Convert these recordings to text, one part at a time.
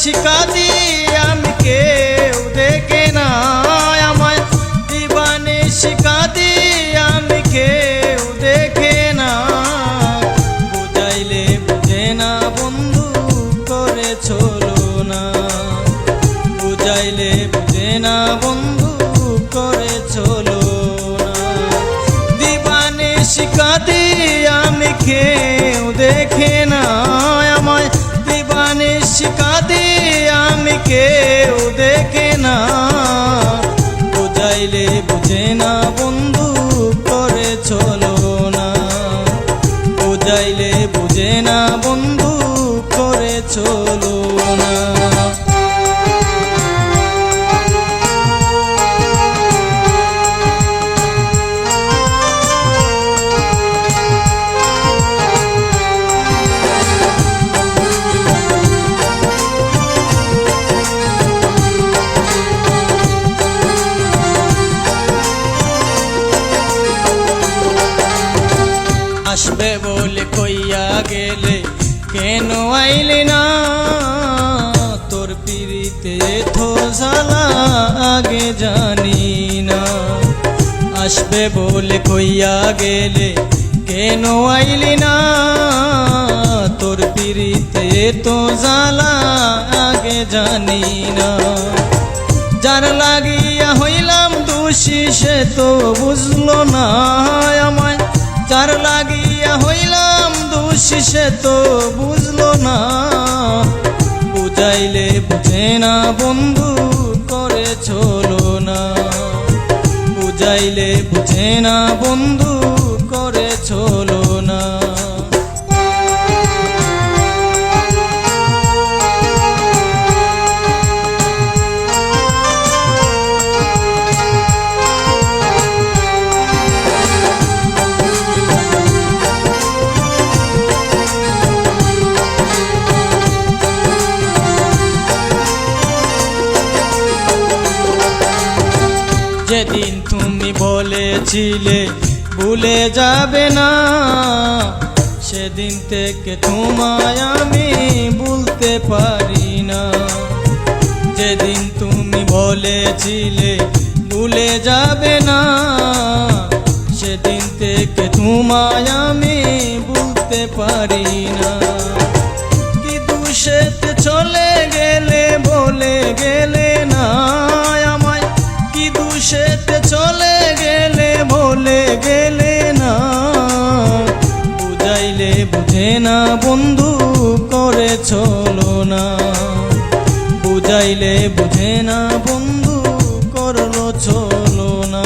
শিকাদি আমি কেউ দেখে না আমায় দিবানে শিকাদি আমি কেউ দেখে না বুঝাইলে বুঝে না বন্ধু করে চলো না বুঝাইলে বুঝে না বন্ধু করে চলো না দিবানে শিকাদি আমি কেউ দেখে না আমায় দিবানে শিকাদি আমি কেউ দেখে না বুঝাইলে বুঝে না বন্ধু করে চলো না বুঝাইলে বুঝে না বন্ধু করে চলো না আসবে বলে কইয়া গেলে কেন আইলি না তোর পিরিতে তো জ্বালা আগে জানি না আসবে বলে কইয়া গেলে কেন আইলি না তোর পিরিতে তো জ্বালা আগে জানি না যার লাগিয়া হইলাম দোষী সে তো বুঝলো না আমায় যার লাগিয়া হইলাম দোষী সে তো বুঝলো না বুঝাইলে বুঝে না বন্ধু করে চলো না বুঝাইলে বুঝে না বন্ধু করে চলো না যেদিন তুমি বলেছিলে ভুলে যাবে না সেদিন থেকে তোমায় আমি ভুলতে পারি না যেদিন তুমি বলেছিলে ভুলে যাবে না সেদিন থেকে তোমায় আমি ভুলতে পারি না কি দোষেতে চলে গেলে বলে গেলে না আমায় কি দোষেতে চলে গেলে বলে গেলে না বুঝাইলে বুঝে না বন্ধু করে চলো না বুঝাইলে বুঝে না বন্ধু করলো চলো না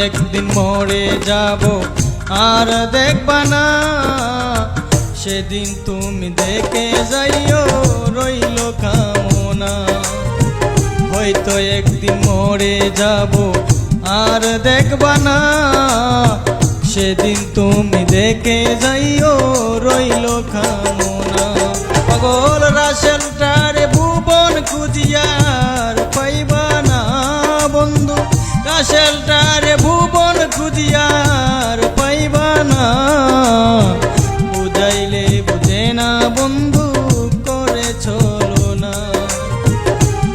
একদিন মরে যাব আর দেখবা না সেদিন তুমি দেখে যাইও রইল কামনা হয়তো একদিন মরে যাব আর দেখবা না সেদিন তুমি দেখে যাইও রইল কামনা পাগল রাসেলটারে ভুবন খুঁজিয়ার পাইবা না বন্ধু রাসেলটারে ভুবন খুঁজিয়ার পাইবা না বুঝাইলে বুঝে না বন্ধু করে চলো না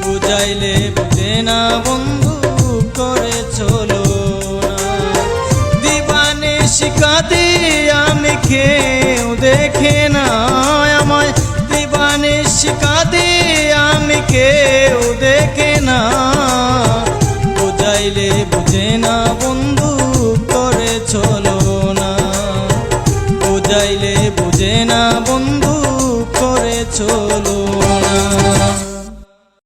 বুঝাইলে বুঝে না বন্ধু করে চলো না দিবানে শিকাদি আমি কেউ দেখে না আমায় দিবানে শিকাদি আমি কেউ দেখে না বুঝাইলে বুঝে না বন্ধু করে চলো না বুঝাইলে বুঝে না বন্ধু